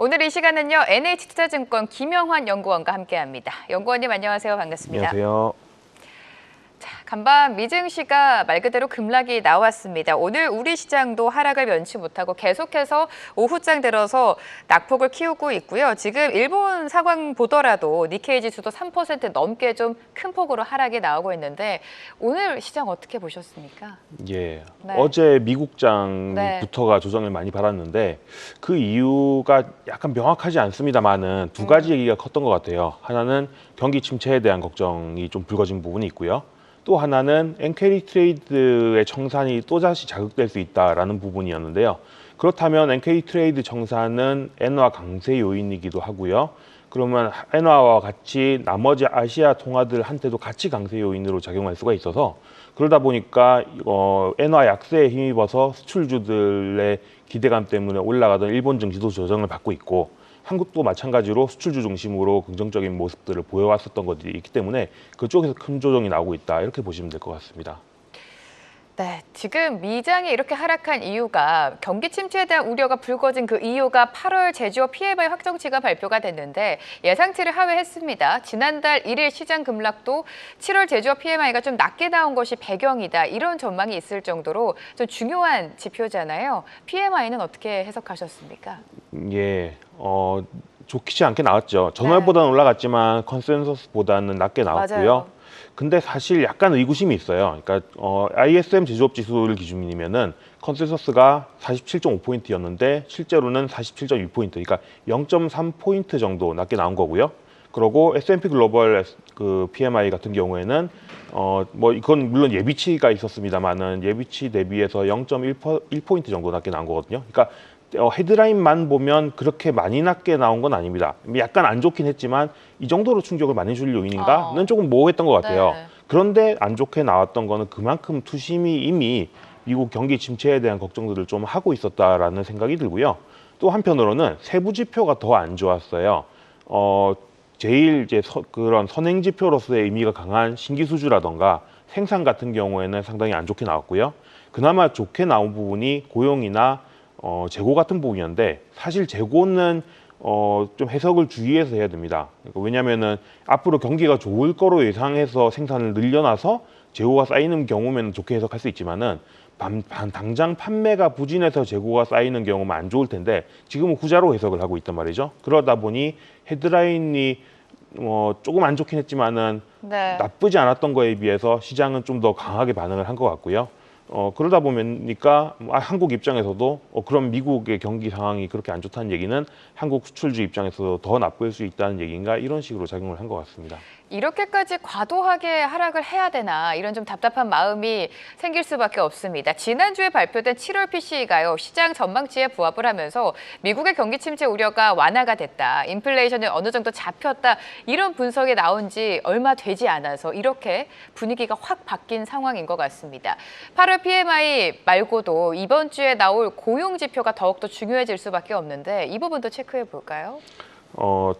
오늘 이 시간은요, NH투자증권 김영환 연구원과 함께합니다. 연구원님 안녕하세요. 반갑습니다. 안녕하세요. 자, 간밤 미증시가 말 그대로 급락이 나왔습니다. 오늘 우리 시장도 하락을 면치 못하고 계속해서 오후장 들어서 낙폭을 키우고 있고요. 지금 일본 상황 보더라도 니케이 지수도 3% 넘게 좀 큰 폭으로 하락이 나오고 있는데 오늘 시장 어떻게 보셨습니까? 예, 네. 어제 미국장부터가 조정을 많이 받았는데 그 이유가 약간 명확하지 않습니다만은 두 가지 얘기가 컸던 것 같아요. 하나는 경기 침체에 대한 걱정이 좀 불거진 부분이 있고요. 또 하나는 엔캐리 트레이드의 청산이 또다시 자극될 수 있다라는 부분이었는데요. 그렇다면 엔캐리 트레이드 청산은 엔화 강세 요인이기도 하고요. 그러면 엔화와 같이 나머지 아시아 통화들한테도 같이 강세 요인으로 작용할 수가 있어서 그러다 보니까 엔화 약세에 힘입어서 수출주들의 기대감 때문에 올라가던 일본 증시도 조정을 받고 있고 한국도 마찬가지로 수출주 중심으로 긍정적인 모습들을 보여왔었던 것들이 있기 때문에 그쪽에서 큰 조정이 나오고 있다 이렇게 보시면 될 것 같습니다. 네, 지금 미장이 이렇게 하락한 이유가 경기 침체에 대한 우려가 불거진 그 이유가 8월 제조업 PMI 확정치가 발표가 됐는데 예상치를 하회했습니다. 지난달 1일 시장 급락도 7월 제조업 PMI가 좀 낮게 나온 것이 배경이다. 이런 전망이 있을 정도로 좀 중요한 지표잖아요. PMI는 어떻게 해석하셨습니까? 예, 좋지 않게 나왔죠. 전월보다는 올라갔지만 컨센서스보다는 낮게 나왔고요. 맞아요. 근데 사실 약간 의구심이 있어요. 그러니까 ISM 제조업 지수를 기준이면은 컨센서스가 47.5포인트였는데 실제로는 47.6포인트, 그러니까 0.3포인트 정도 낮게 나온 거고요. 그리고 S&P 글로벌 그 PMI 같은 경우에는 뭐 이건 물론 예비치가 있었습니다만은 예비치 대비해서 0.1포인트 정도 낮게 나온 거거든요. 그러니까 헤드라인만 보면 그렇게 많이 낮게 나온 건 아닙니다. 약간 안 좋긴 했지만 이 정도로 충격을 많이 줄 요인인가는 조금 모호했던 것 같아요. 네. 그런데 안 좋게 나왔던 거는 그만큼 투심이 이미 미국 경기 침체에 대한 걱정들을 좀 하고 있었다라는 생각이 들고요. 또 한편으로는 세부 지표가 더 안 좋았어요. 제일 이제 그런 선행 지표로서의 의미가 강한 신기 수주라던가 생산 같은 경우에는 상당히 안 좋게 나왔고요. 그나마 좋게 나온 부분이 고용이나 재고 같은 부분이었는데 사실 재고는 좀 해석을 주의해서 해야 됩니다. 그러니까 왜냐하면은 앞으로 경기가 좋을 거로 예상해서 생산을 늘려놔서 재고가 쌓이는 경우면 좋게 해석할 수 있지만은 당장 판매가 부진해서 재고가 쌓이는 경우는 안 좋을 텐데 지금은 후자로 해석을 하고 있단 말이죠. 그러다 보니 헤드라인이 조금 안 좋긴 했지만은 나쁘지 않았던 거에 비해서 시장은 좀 더 강하게 반응을 한 것 같고요. 그러다 보니까 한국 입장에서도 그럼 미국의 경기 상황이 그렇게 안 좋다는 얘기는 한국 수출주 입장에서도 더 나쁠 수 있다는 얘기인가 이런 식으로 작용을 한 것 같습니다. 이렇게까지 과도하게 하락을 해야 되나 이런 좀 답답한 마음이 생길 수밖에 없습니다. 지난주에 발표된 7월 PCE가요. 시장 전망치에 부합을 하면서 미국의 경기 침체 우려가 완화가 됐다. 인플레이션이 어느 정도 잡혔다. 이런 분석이 나온 지 얼마 되지 않아서 이렇게 분위기가 확 바뀐 상황인 것 같습니다. 8월 PMI 말고도 이번 주에 나올 고용 지표가 더욱더 중요해질 수밖에 없는데 이 부분도 체크해 볼까요?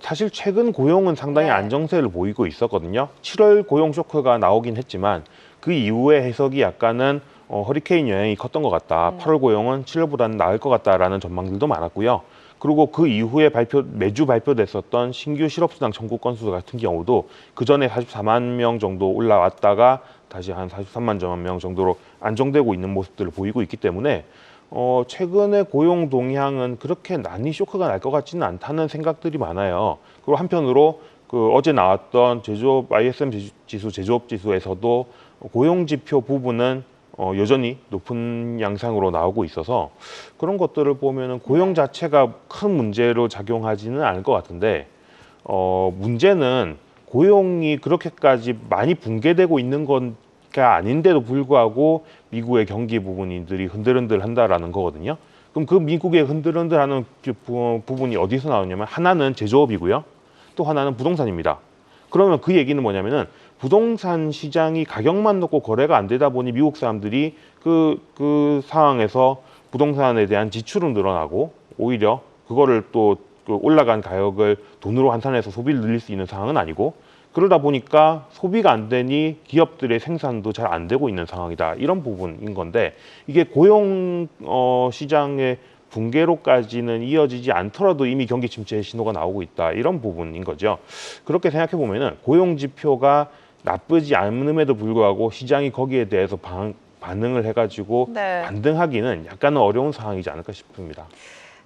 사실 최근 고용은 상당히 안정세를 보이고 있었거든요. 7월 고용 쇼크가 나오긴 했지만 그 이후의 해석이 약간은 허리케인 영향이 컸던 것 같다. 8월 고용은 7월보다는 나을 것 같다라는 전망들도 많았고요. 그리고 그 이후에 매주 발표됐었던 신규 실업수당 청구 건수 같은 경우도 그 전에 44만 명 정도 올라왔다가 다시 한 43만 명 정도로 안정되고 있는 모습들을 보이고 있기 때문에 최근의 고용 동향은 그렇게 많이 쇼크가 날 것 같지는 않다는 생각들이 많아요. 그리고 한편으로 그 어제 나왔던 제조업 ISM 지수 제조업 지수에서도 고용 지표 부분은 여전히 높은 양상으로 나오고 있어서 그런 것들을 보면은 고용 자체가 큰 문제로 작용하지는 않을 것 같은데 문제는 고용이 그렇게까지 많이 붕괴되고 있는 건가 아닌데도 불구하고 미국의 경기 부분들이 흔들흔들 한다라는 거거든요. 그럼 그 미국의 흔들흔들하는 부분이 어디서 나오냐면 하나는 제조업이고요. 또 하나는 부동산입니다. 그러면 그 얘기는 뭐냐면은 부동산 시장이 가격만 놓고 거래가 안 되다 보니 미국 사람들이 그 상황에서 부동산에 대한 지출은 늘어나고 오히려 그거를 또 올라간 가격을 돈으로 환산해서 소비를 늘릴 수 있는 상황은 아니고 그러다 보니까 소비가 안 되니 기업들의 생산도 잘 안 되고 있는 상황이다. 이런 부분인 건데 이게 고용 시장의 붕괴로까지는 이어지지 않더라도 이미 경기 침체의 신호가 나오고 있다. 이런 부분인 거죠. 그렇게 생각해 보면은 고용 지표가 나쁘지 않음에도 불구하고 시장이 거기에 대해서 반응을 해가지고 네. 반등하기는 약간은 어려운 상황이지 않을까 싶습니다.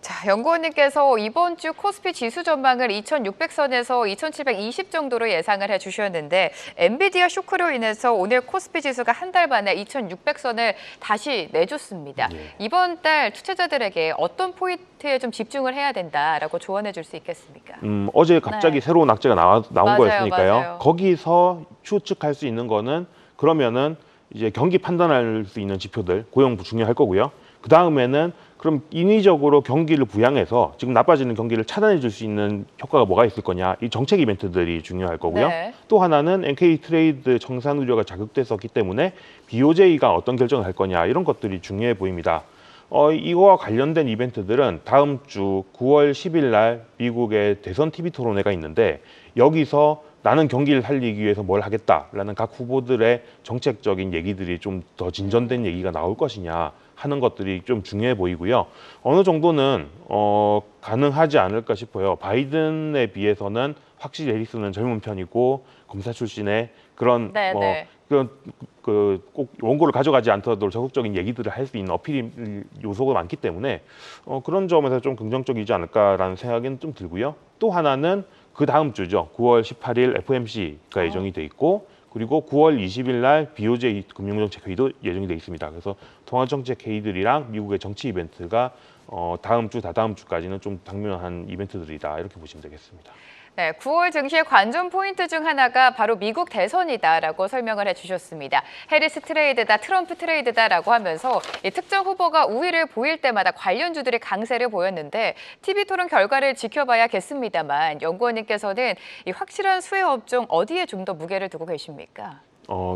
자, 연구원님께서 이번 주 코스피 지수 전망을 2,600선에서 2,720 정도로 예상을 해주셨는데 엔비디아 쇼크로 인해서 오늘 코스피 지수가 한 달 만에 2,600선을 다시 내줬습니다. 예. 이번 달 투자자들에게 어떤 포인트에 좀 집중을 해야 된다라고 조언해 줄 수 있겠습니까? 어제 갑자기 네. 새로운 악재가 나온 맞아요, 거였으니까요. 맞아요. 거기서 추측할 수 있는 거는 그러면은 이제 경기 판단할 수 있는 지표들 고용 중요할 거고요. 그 다음에는 그럼 인위적으로 경기를 부양해서 지금 나빠지는 경기를 차단해 줄 수 있는 효과가 뭐가 있을 거냐. 이 정책 이벤트들이 중요할 거고요. 네. 또 하나는 NK 트레이드 청산 우려가 자극됐었기 때문에 BOJ가 어떤 결정을 할 거냐. 이런 것들이 중요해 보입니다. 이거와 관련된 이벤트들은 다음 주 9월 10일 날 미국의 대선 TV 토론회가 있는데 여기서 나는 경기를 살리기 위해서 뭘 하겠다라는 각 후보들의 정책적인 얘기들이 좀 더 진전된 얘기가 나올 것이냐 하는 것들이 좀 중요해 보이고요. 어느 정도는 가능하지 않을까 싶어요. 바이든에 비해서는 확실히 해리스는 젊은 편이고 검사 출신의 그런 네, 네. 그런 꼭 원고를 가져가지 않더라도 적극적인 얘기들을 할 수 있는 어필 요소가 많기 때문에 그런 점에서 좀 긍정적이지 않을까라는 생각은 좀 들고요. 또 하나는 그 다음 주죠. 9월 18일 FOMC가 예정이 돼 있고 그리고 9월 20일 날 BOJ 금융정책 회의도 예정이 돼 있습니다. 그래서 통화정책 회의들이랑 미국의 정치 이벤트가 다음 주, 다다음 주까지는 좀 당면한 이벤트들이다. 이렇게 보시면 되겠습니다. 네, 9월 증시의 관전 포인트 중 하나가 바로 미국 대선이다라고 설명을 해주셨습니다. 해리스 트레이드다, 트럼프 트레이드다라고 하면서 이 특정 후보가 우위를 보일 때마다 관련주들이 강세를 보였는데 TV 토론 결과를 지켜봐야겠습니다만 연구원님께서는 이 확실한 수혜 업종 어디에 좀 더 무게를 두고 계십니까?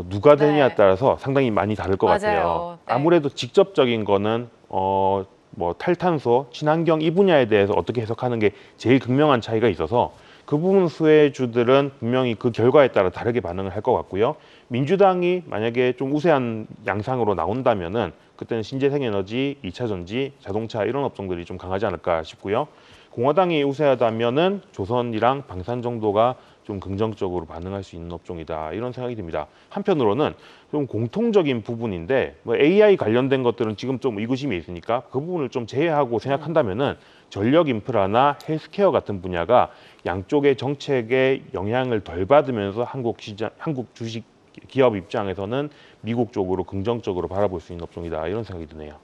누가 네. 되냐에 따라서 상당히 많이 다를 것 맞아요. 같아요. 네. 아무래도 직접적인 거는 뭐 탈탄소, 친환경 이 분야에 대해서 어떻게 해석하는 게 제일 극명한 차이가 있어서 그 부분 수혜주들은 분명히 그 결과에 따라 다르게 반응을 할 것 같고요. 민주당이 만약에 좀 우세한 양상으로 나온다면은 그때는 신재생에너지, 2차 전지, 자동차 이런 업종들이 좀 강하지 않을까 싶고요. 공화당이 우세하다면은 조선이랑 방산 정도가 좀 긍정적으로 반응할 수 있는 업종이다 이런 생각이 듭니다. 한편으로는 좀 공통적인 부분인데 뭐 AI 관련된 것들은 지금 좀 의구심이 있으니까 그 부분을 좀 제외하고 생각한다면은 전력 인프라나 헬스케어 같은 분야가 양쪽의 정책에 영향을 덜 받으면서 한국 주식 기업 입장에서는 미국 쪽으로 긍정적으로 바라볼 수 있는 업종이다 이런 생각이 드네요.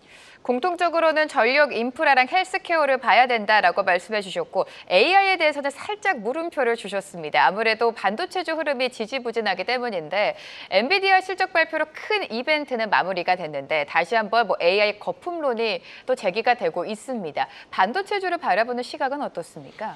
공통적으로는 전력 인프라랑 헬스케어를 봐야 된다라고 말씀해 주셨고 AI에 대해서는 살짝 물음표를 주셨습니다. 아무래도 반도체주 흐름이 지지부진하기 때문인데 엔비디아 실적 발표로 큰 이벤트는 마무리가 됐는데 다시 한번 뭐 AI 거품론이 또 제기가 되고 있습니다. 반도체주를 바라보는 시각은 어떻습니까?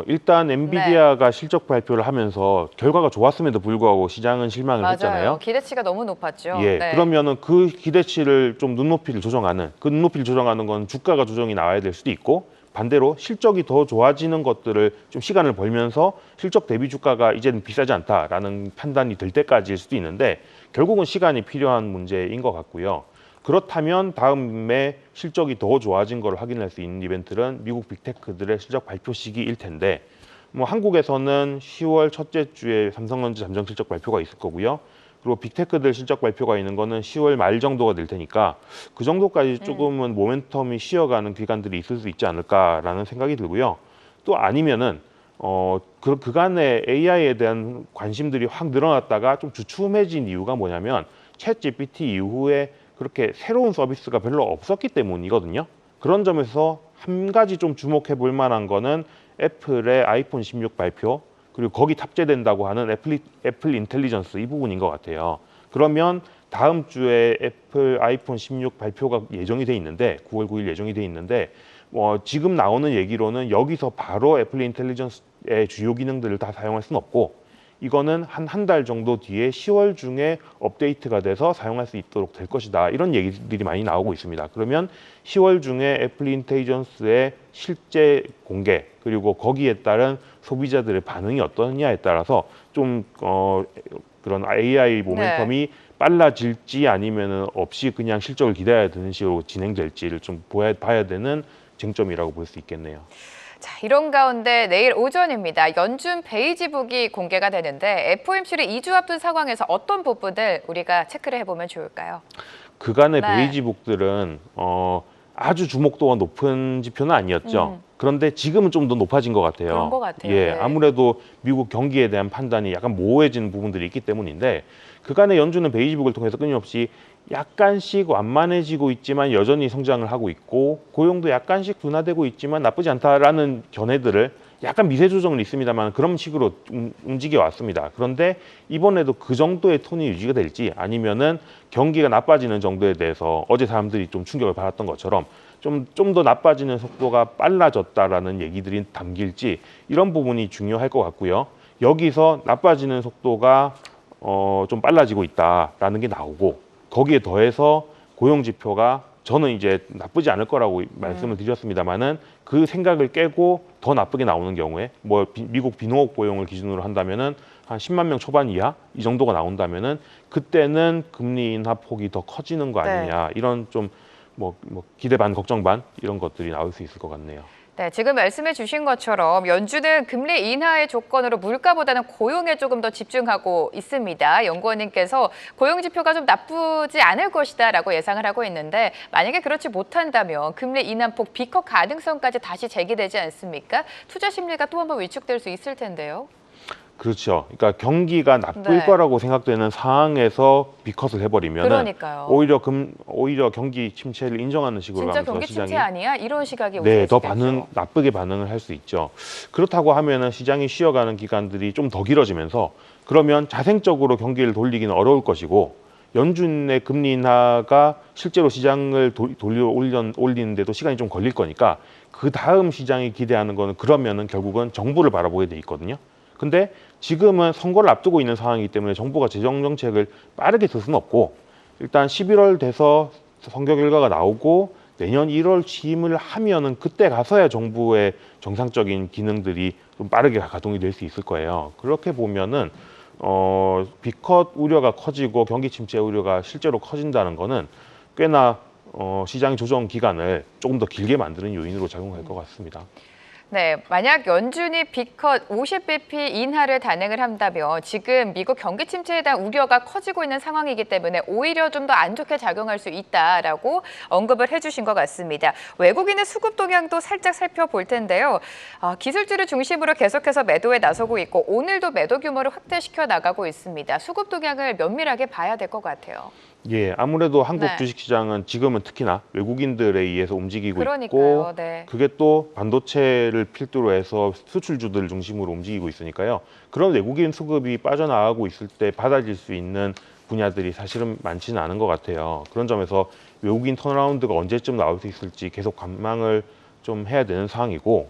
일단 엔비디아가 실적 발표를 하면서 결과가 좋았음에도 불구하고 시장은 실망을 했잖아요. 맞아요. 기대치가 너무 높았죠. 예, 네. 그러면은 그 기대치를 좀 눈높이를 조정하는 그 눈높이를 조정하는 건 주가가 조정이 나와야 될 수도 있고 반대로 실적이 더 좋아지는 것들을 좀 시간을 벌면서 실적 대비 주가가 이제는 비싸지 않다라는 판단이 될 때까지일 수도 있는데 결국은 시간이 필요한 문제인 것 같고요. 그렇다면 다음에 실적이 더 좋아진 걸 확인할 수 있는 이벤트는 미국 빅테크들의 실적 발표 시기일 텐데 뭐 한국에서는 10월 첫째 주에 삼성전자 잠정 실적 발표가 있을 거고요. 그리고 빅테크들 실적 발표가 있는 거는 10월 말 정도가 될 테니까 그 정도까지 조금은 모멘텀이 쉬어가는 기간들이 있을 수 있지 않을까라는 생각이 들고요. 또 아니면은 그간에 AI에 대한 관심들이 확 늘어났다가 좀 주춤해진 이유가 뭐냐면 챗 GPT 이후에 그렇게 새로운 서비스가 별로 없었기 때문이거든요. 그런 점에서 한 가지 좀 주목해 볼 만한 거는 애플의 아이폰 16 발표 그리고 거기 탑재된다고 하는 애플 인텔리전스 이 부분인 것 같아요. 그러면 다음 주에 애플 아이폰 16 발표가 예정이 돼 있는데 9월 9일 예정이 돼 있는데 지금 나오는 얘기로는 여기서 바로 애플 인텔리전스의 주요 기능들을 다 사용할 수는 없고 이거는 한 달 정도 뒤에 10월 중에 업데이트가 돼서 사용할 수 있도록 될 것이다. 이런 얘기들이 많이 나오고 있습니다. 그러면 10월 중에 애플 인텔리전스의 실제 공개 그리고 거기에 따른 소비자들의 반응이 어떠냐에 따라서 좀 그런 AI 모멘텀이 빨라질지 아니면은 없이 그냥 실적을 기대해야 되는 식으로 진행될지를 좀 봐야 되는 쟁점이라고 볼 수 있겠네요. 자, 이런 가운데 내일 오전입니다. 연준 베이지북이 공개가 되는데 FOMC를 2주 앞둔 상황에서 어떤 부분을 우리가 체크를 해보면 좋을까요? 그간의 네. 베이지북들은 아주 주목도가 높은 지표는 아니었죠. 그런데 지금은 좀 더 높아진 것 같아요. 그런 것 같아요. 예, 네. 아무래도 미국 경기에 대한 판단이 약간 모호해진 부분들이 있기 때문인데 그간의 연준은 베이지북을 통해서 끊임없이 약간씩 완만해지고 있지만 여전히 성장을 하고 있고 고용도 약간씩 둔화되고 있지만 나쁘지 않다라는 견해들을 약간 미세 조정은 있습니다만 그런 식으로 움직여 왔습니다. 그런데 이번에도 그 정도의 톤이 유지가 될지 아니면은 경기가 나빠지는 정도에 대해서 어제 사람들이 좀 충격을 받았던 것처럼 좀 더 나빠지는 속도가 빨라졌다라는 얘기들이 담길지 이런 부분이 중요할 것 같고요. 여기서 나빠지는 속도가 좀 빨라지고 있다라는 게 나오고 거기에 더해서 고용 지표가 저는 이제 나쁘지 않을 거라고 말씀을 드렸습니다만은 그 생각을 깨고 더 나쁘게 나오는 경우에 뭐 미국 비농업 고용을 기준으로 한다면은 한 10만 명 초반 이하 이 정도가 나온다면은 그때는 금리 인하 폭이 더 커지는 거 아니냐 이런 좀 뭐 기대 반 걱정 반 이런 것들이 나올 수 있을 것 같네요. 네, 지금 말씀해 주신 것처럼 연준은 금리 인하의 조건으로 물가보다는 고용에 조금 더 집중하고 있습니다. 연구원님께서 고용 지표가 좀 나쁘지 않을 것이다라고 예상을 하고 있는데 만약에 그렇지 못한다면 금리 인하폭 비커 가능성까지 다시 제기되지 않습니까? 투자 심리가 또 한번 위축될 수 있을 텐데요. 그렇죠. 그러니까 경기가 나쁠 네. 거라고 생각되는 상황에서 비컷을 해버리면 그러니까요. 오히려 경기 침체를 인정하는 식으로 진짜 가면서 경기 시장이 침체 아니야? 이런 시각이 네, 오실 더 수 있겠죠. 나쁘게 반응을 할 수 있죠. 그렇다고 하면은 시장이 쉬어가는 기간들이 좀 더 길어지면서 그러면 자생적으로 경기를 돌리기는 어려울 것이고 연준의 금리 인하가 실제로 시장을 올리는데도 시간이 좀 걸릴 거니까 그 다음 시장이 기대하는 거는 그러면은 결국은 정부를 바라보게 돼 있거든요. 근데 지금은 선거를 앞두고 있는 상황이기 때문에 정부가 재정 정책을 빠르게 쓸 수는 없고 일단 11월 돼서 선거 결과가 나오고 내년 1월 취임을 하면은 그때 가서야 정부의 정상적인 기능들이 좀 빠르게 가동이 될 수 있을 거예요. 그렇게 보면은 비컷 우려가 커지고 경기 침체 우려가 실제로 커진다는 거는 꽤나 시장 조정 기간을 조금 더 길게 만드는 요인으로 작용할 것 같습니다. 네, 만약 연준이 비컷 50bp 인하를 단행을 한다면 지금 미국 경기 침체에 대한 우려가 커지고 있는 상황이기 때문에 오히려 좀 더 안 좋게 작용할 수 있다라고 언급을 해주신 것 같습니다. 외국인의 수급 동향도 살짝 살펴볼 텐데요. 기술주를 중심으로 계속해서 매도에 나서고 있고 오늘도 매도 규모를 확대시켜 나가고 있습니다. 수급 동향을 면밀하게 봐야 될 것 같아요. 예, 아무래도 한국 네. 주식시장은 지금은 특히나 외국인들에 의해서 움직이고 그러니까요. 있고 네. 그게 또 반도체를 필두로 해서 수출주들 중심으로 움직이고 있으니까요. 그런 외국인 수급이 빠져나가고 있을 때 받아질 수 있는 분야들이 사실은 많지는 않은 것 같아요. 그런 점에서 외국인 턴어라운드가 언제쯤 나올 수 있을지 계속 관망을 좀 해야 되는 상황이고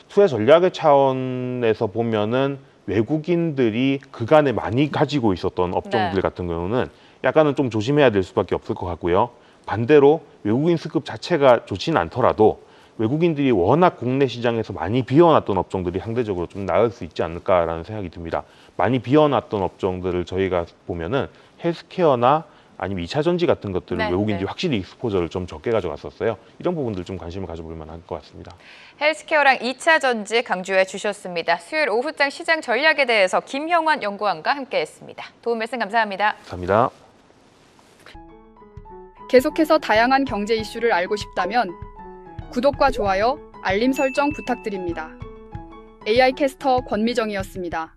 투자 전략의 차원에서 보면은 외국인들이 그간에 많이 가지고 있었던 업종들 네. 같은 경우는 약간은 좀 조심해야 될 수밖에 없을 것 같고요. 반대로 외국인 수급 자체가 좋지는 않더라도 외국인들이 워낙 국내 시장에서 많이 비워놨던 업종들이 상대적으로 좀 나을 수 있지 않을까라는 생각이 듭니다. 많이 비워놨던 업종들을 저희가 보면은 헬스케어나 아니면 2차 전지 같은 것들을 네, 외국인들이 네. 확실히 익스포저를 좀 적게 가져갔었어요. 이런 부분들 좀 관심을 가져볼 만한 것 같습니다. 헬스케어랑 2차 전지 강조해 주셨습니다. 수요일 오후장 시장 전략에 대해서 김형환 연구원과 함께했습니다. 도움 말씀 감사합니다. 감사합니다. 계속해서 다양한 경제 이슈를 알고 싶다면 구독과 좋아요, 알림 설정 부탁드립니다. AI 캐스터 권미정이었습니다.